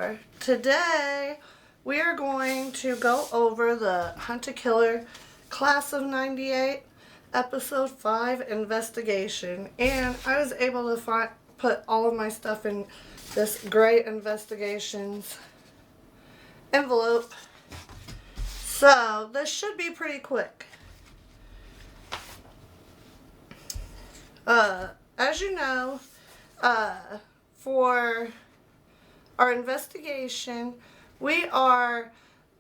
4. Today, we are going to go over the Hunt a Killer Class of 98, Episode 5, Investigation. And I was able to put all of my stuff in this gray investigations envelope. So, this should be pretty quick. As you know, for our investigation, we are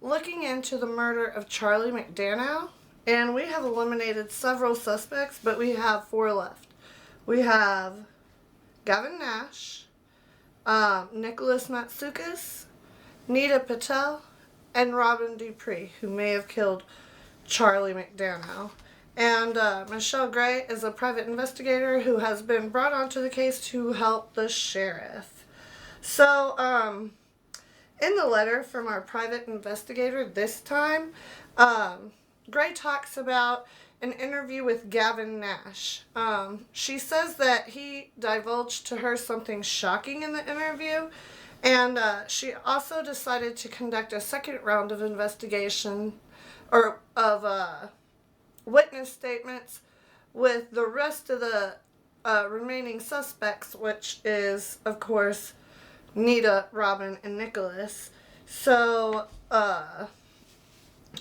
looking into the murder of Charlie McDaniel, and we have eliminated several suspects, but we have 4 left. We have Gavin Nash, Nicholas Matsoukas, Nita Patel, and Robin Dupree, who may have killed Charlie McDaniel. And Michelle Gray is a private investigator who has been brought onto the case to help the sheriff. So, in the letter from our private investigator this time, Gray talks about an interview with Gavin Nash. She says that he divulged to her something shocking in the interview, and she also decided to conduct a second round of investigation, or of witness statements with the rest of the remaining suspects, which is, of course, Nita, Robin, and Nicholas. So,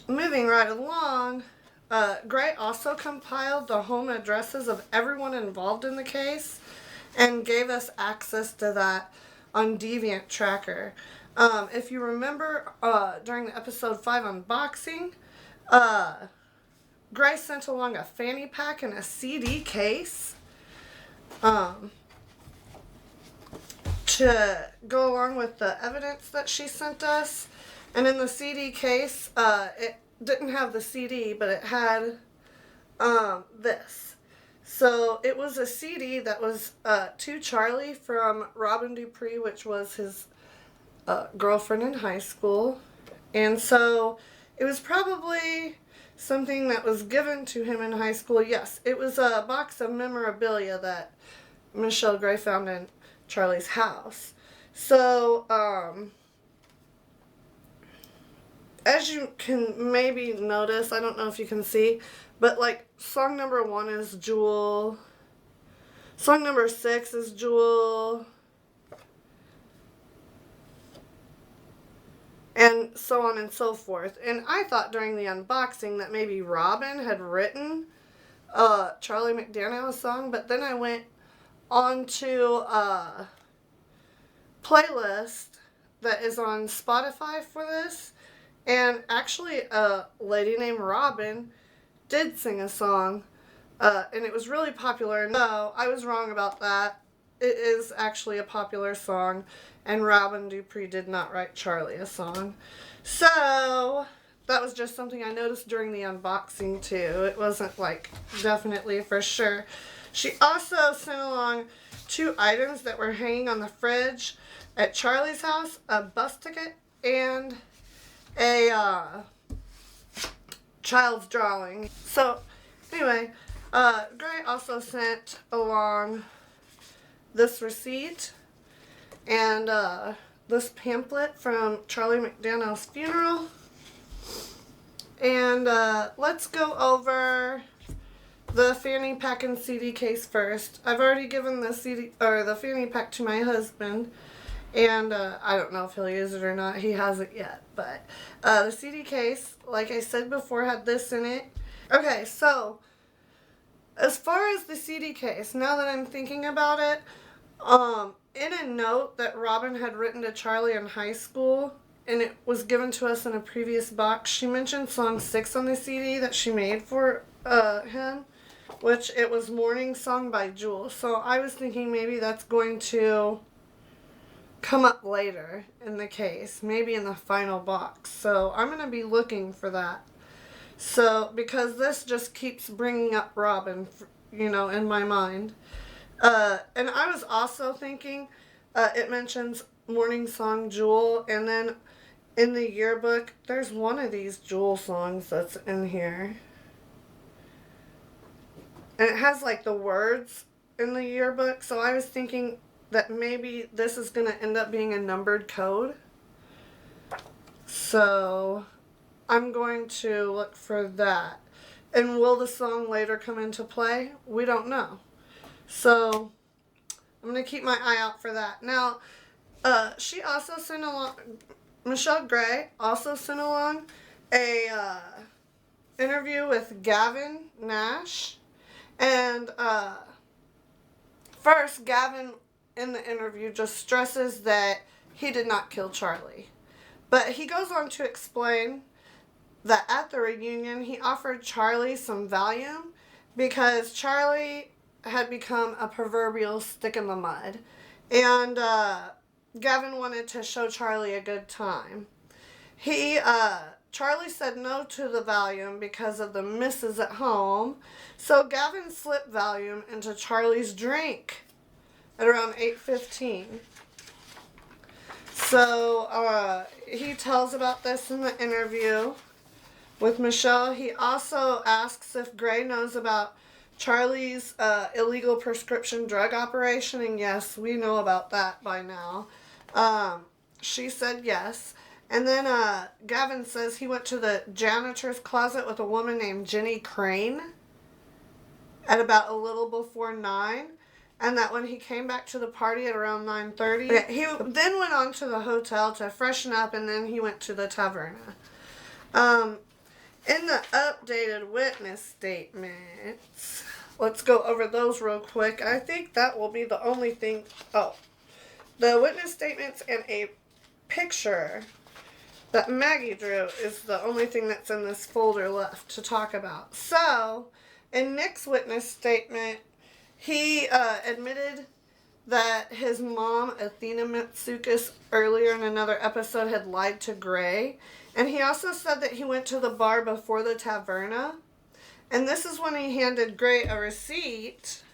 moving right along, Gray also compiled the home addresses of everyone involved in the case and gave us access to that on Deviant Tracker. If you remember, during the episode 5 unboxing, Gray sent along a fanny pack and a CD case to go along with the evidence that she sent us. And in the CD case, it didn't have the CD, but it had this. So it was a CD that was to Charlie from Robin Dupree, which was his girlfriend in high school. And so it was probably something that was given to him in high school. Yes, it was a box of memorabilia that Michelle Gray found in Charlie's house. So, as you can maybe notice, I don't know if you can see, but like song number 1 is Jewel, song number 6 is Jewel, and so on and so forth. And I thought during the unboxing that maybe Robin had written Charlie McDaniel a song, but then I went onto a playlist that is on Spotify for this, and actually a lady named Robin did sing a song, and it was really popular. No, I was wrong about that. It is actually a popular song, and Robin Dupree did not write Charlie a song. So, that was just something I noticed during the unboxing too. It wasn't like definitely for sure. She also sent along 2 items that were hanging on the fridge at Charlie's house, a bus ticket and a child's drawing. So, anyway, Gray also sent along this receipt and this pamphlet from Charlie McDaniel's funeral. And let's go over the fanny pack and CD case first. I've already given the the fanny pack to my husband, and I don't know if he'll use it or not. He hasn't yet, but the CD case, like I said before, had this in it. Okay, so as far as the CD case, now that I'm thinking about it, in a note that Robin had written to Charlie in high school, and it was given to us in a previous box, she mentioned song 6 on the CD that she made for him, which it was Morning Song by Jewel. So I was thinking maybe that's going to come up later in the case, maybe in the final box. So I'm going to be looking for that. So, because this just keeps bringing up Robin, you know, in my mind. And I was also thinking, it mentions Morning Song Jewel, and then in the yearbook, there's one of these Jewel songs that's in here. And it has like the words in the yearbook, so I was thinking that maybe this is going to end up being a numbered code. So I'm going to look for that. And will the song later come into play? We don't know. So I'm going to keep my eye out for that. Now, she also sent along, Michelle Gray also sent along a interview with Gavin Nash. And first, Gavin in the interview just stresses that he did not kill Charlie. But he goes on to explain that at the reunion, he offered Charlie some Valium because Charlie had become a proverbial stick in the mud. And Gavin wanted to show Charlie a good time. Charlie said no to the Valium because of the misses at home. So Gavin slipped Valium into Charlie's drink at around 8:15. So he tells about this in the interview with Michelle. He also asks if Gray knows about Charlie's illegal prescription drug operation, and yes, we know about that by now. She said yes. And then Gavin says he went to the janitor's closet with a woman named Jenny Crane at about a little before 9. And that when he came back to the party at around 9:30, he then went on to the hotel to freshen up, and then he went to the taverna. In the updated witness statements, let's go over those real quick. I think that will be the only thing. Oh, the witness statements and a picture that Maggie drew is the only thing that's in this folder left to talk about. So, in Nick's witness statement, he admitted that his mom, Athena Mitsoukas, earlier in another episode had lied to Gray. And he also said that he went to the bar before the taverna. And this is when he handed Gray a receipt.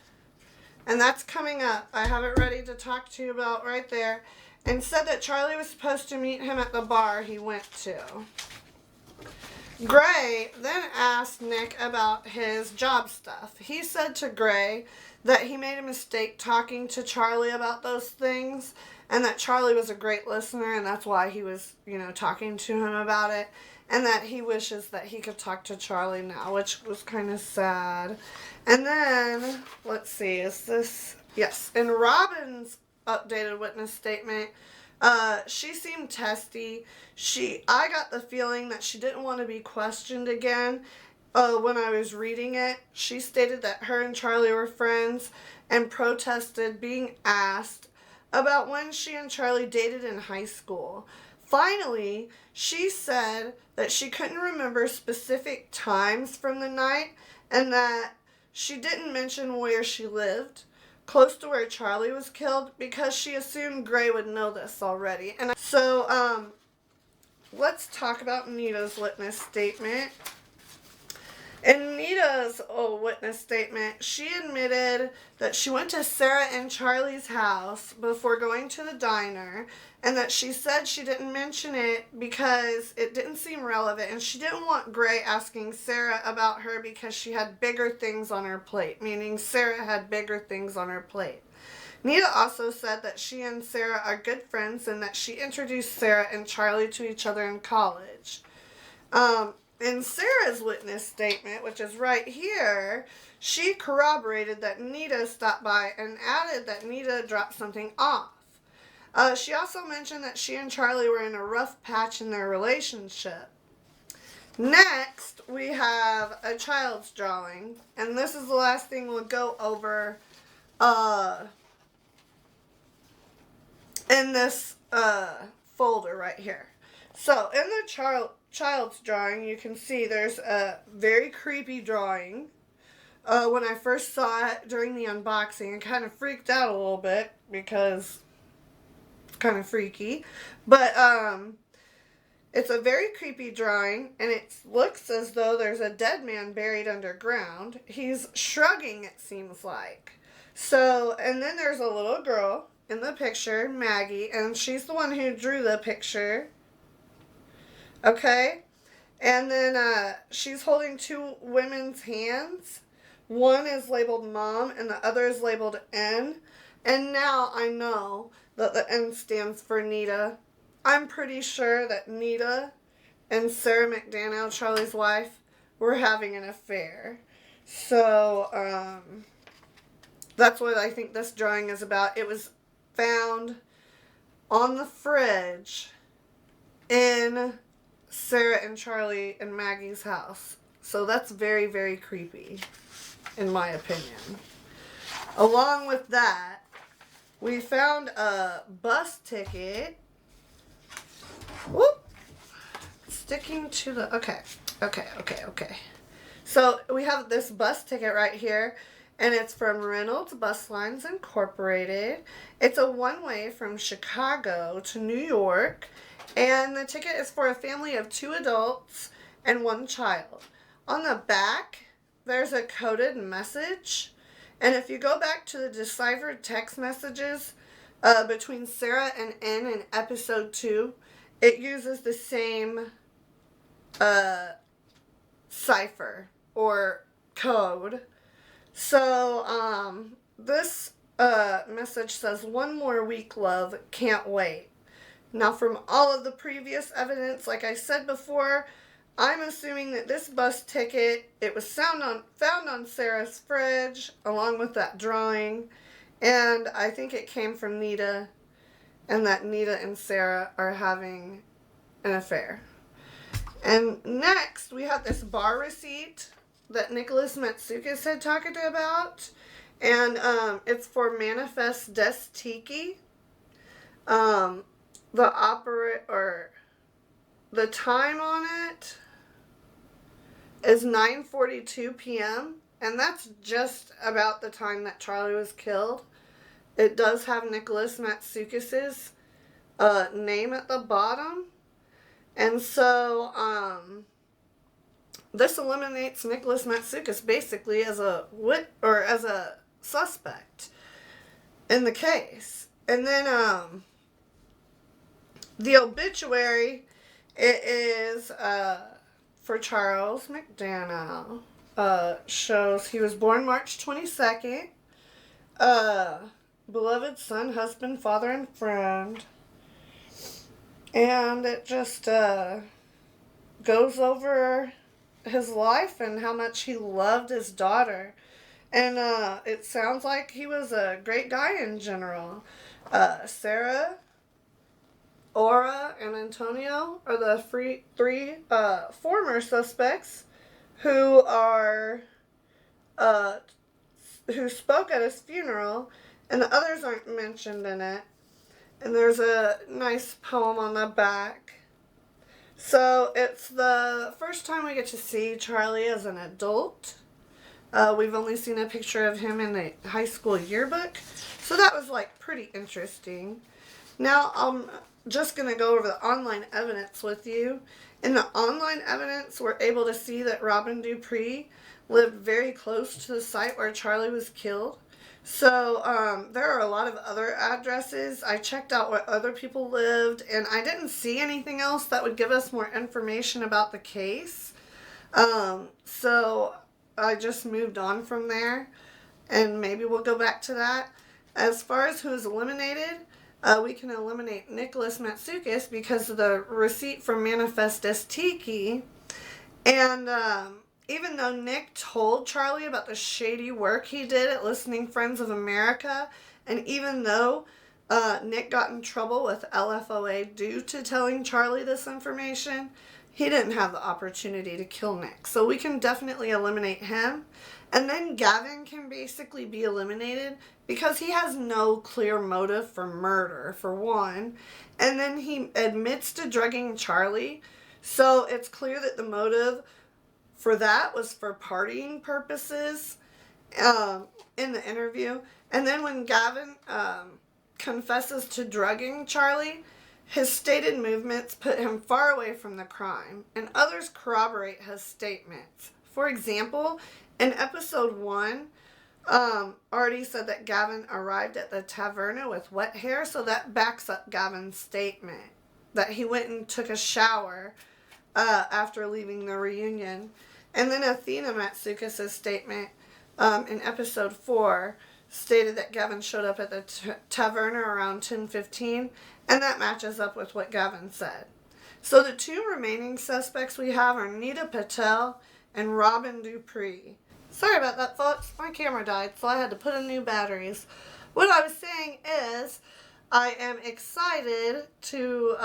And that's coming up. I have it ready to talk to you about right there. And said that Charlie was supposed to meet him at the bar he went to. Gray then asked Nick about his job stuff. He said to Gray that he made a mistake talking to Charlie about those things, and that Charlie was a great listener, and that's why he was, talking to him about it, and that he wishes that he could talk to Charlie now, which was kind of sad. And then, let's see, yes, in Robin's updated witness statement, she seemed testy. I got the feeling that she didn't want to be questioned again. When I was reading it, she stated that her and Charlie were friends and protested being asked about when she and Charlie dated in high school. Finally, she said that she couldn't remember specific times from the night and that she didn't mention where she lived, close to where Charlie was killed, because she assumed Gray would know this already. And so, let's talk about Nita's witness statement. In Nita's witness statement, she admitted that she went to Sarah and Charlie's house before going to the diner, and that she said she didn't mention it because it didn't seem relevant, and she didn't want Gray asking Sarah about her because she had bigger things on her plate, meaning Sarah had bigger things on her plate. Nita also said that she and Sarah are good friends and that she introduced Sarah and Charlie to each other in college. In Sarah's witness statement, which is right here, she corroborated that Nita stopped by and added that Nita dropped something off. She also mentioned that she and Charlie were in a rough patch in their relationship. Next, we have a child's drawing, and this is the last thing we'll go over in this folder right here. So, in the child's drawing, you can see there's a very creepy drawing. When I first saw it during the unboxing, I kind of freaked out a little bit because it's kind of freaky. But it's a very creepy drawing, and it looks as though there's a dead man buried underground. He's shrugging, it seems like. So, and then there's a little girl in the picture, Maggie, and she's the one who drew the picture. Okay? And then she's holding two women's hands. One is labeled Mom and the other is labeled N. And now I know that the N stands for Nita. I'm pretty sure that Nita and Sarah McDaniel, Charlie's wife, were having an affair. So, that's what I think this drawing is about. It was found on the fridge in Sarah and Charlie and Maggie's house. So that's very, very creepy, in my opinion. Along with that, we found a bus ticket. Whoop. Sticking to the... Okay. So we have this bus ticket right here, and it's from Reynolds Bus Lines Incorporated. It's a one-way from Chicago to New York, and the ticket is for a family of 2 adults and 1 child. On the back, there's a coded message, and if you go back to the deciphered text messages between Sarah and N in episode 2, it uses the same cipher or code. So, this message says, "1 more week, love, can't wait." Now, from all of the previous evidence, like I said before, I'm assuming that this bus ticket, it was found on Sarah's fridge, along with that drawing, and I think it came from Nita, and that Nita and Sarah are having an affair. And next, we have this bar receipt that Nicholas Matsoukas had talked about, and it's for Manifest Des Tiki. The time on it is 9:42 p.m., and that's just about the time that Charlie was killed. It does have Nicholas Matsoukas' name at the bottom. And so, this eliminates Nicholas Matsoukas basically as a suspect in the case. And then, the obituary, it is, for Charles McDaniel. Shows he was born March 22nd. Beloved son, husband, father, and friend. And it just goes over his life and how much he loved his daughter. And it sounds like he was a great guy in general. Sarah, Aura, and Antonio are the three former suspects who spoke at his funeral, and the others aren't mentioned in it. And there's a nice poem on the back. So it's the first time we get to see Charlie as an adult. We've only seen a picture of him in the high school yearbook. So that was pretty interesting. Now I'm just going to go over the online evidence with you. In the online evidence, we're able to see that Robin Dupree lived very close to the site where Charlie was killed. So, there are a lot of other addresses. I checked out where other people lived, and I didn't see anything else that would give us more information about the case. So I just moved on from there, and maybe we'll go back to that. As far as who is eliminated, we can eliminate Nicholas Matsoukas because of the receipt from Manifest Des Tiki. And, even though Nick told Charlie about the shady work he did at Listening Friends of America, and even though Nick got in trouble with LFOA due to telling Charlie this information, he didn't have the opportunity to kill Nick. So we can definitely eliminate him. And then Gavin can basically be eliminated because he has no clear motive for murder, for one. And then he admits to drugging Charlie. So it's clear that the motive for that was for partying purposes in the interview. And then when Gavin confesses to drugging Charlie, his stated movements put him far away from the crime, and others corroborate his statements. For example, in episode 1, Artie said that Gavin arrived at the taverna with wet hair, so that backs up Gavin's statement that he went and took a shower after leaving the reunion. And then Athena Matsoukas' statement in episode 4 stated that Gavin showed up at the taverna around 10:15, and that matches up with what Gavin said. So the two remaining suspects we have are Nita Patel and Robin Dupree. Sorry about that, folks. My camera died, so I had to put in new batteries. What I was saying is, I am excited to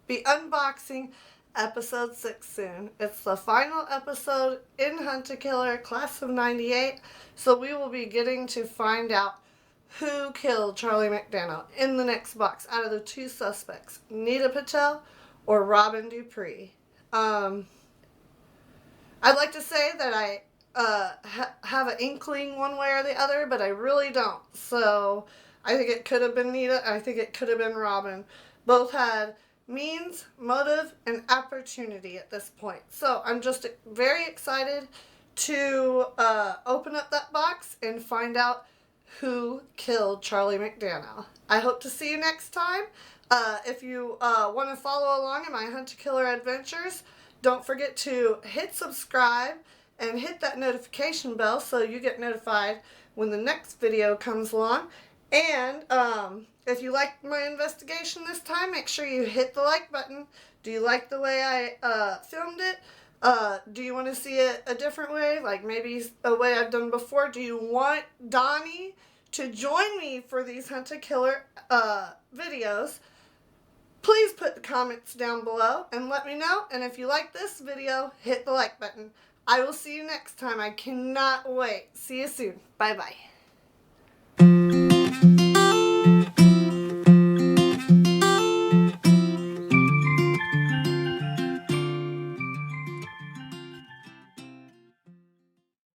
be unboxing episode 6 soon. It's the final episode in Hunt a Killer, Class of 98, so we will be getting to find out who killed Charlie McDaniel in the next box out of the two suspects, Nita Patel or Robin Dupree. I'd like to say that I have an inkling one way or the other, but I really don't. So I think it could have been Nita. I think it could have been Robin. Both had means, motive, and opportunity at this point. So I'm just very excited to open up that box and find out who killed Charlie McDaniel. I hope to see you next time. If you want to follow along in my Hunt a Killer adventures, don't forget to hit subscribe and hit that notification bell so you get notified when the next video comes along. And if you liked my investigation this time, make sure you hit the like button. Do you like the way I filmed it? Do you want to see it a different way, like maybe a way I've done before? Do you want Donnie to join me for these Hunt a Killer videos? Please put the comments down below and let me know. And if you like this video, hit the like button. I will see you next time. I cannot wait. See you soon. Bye-bye.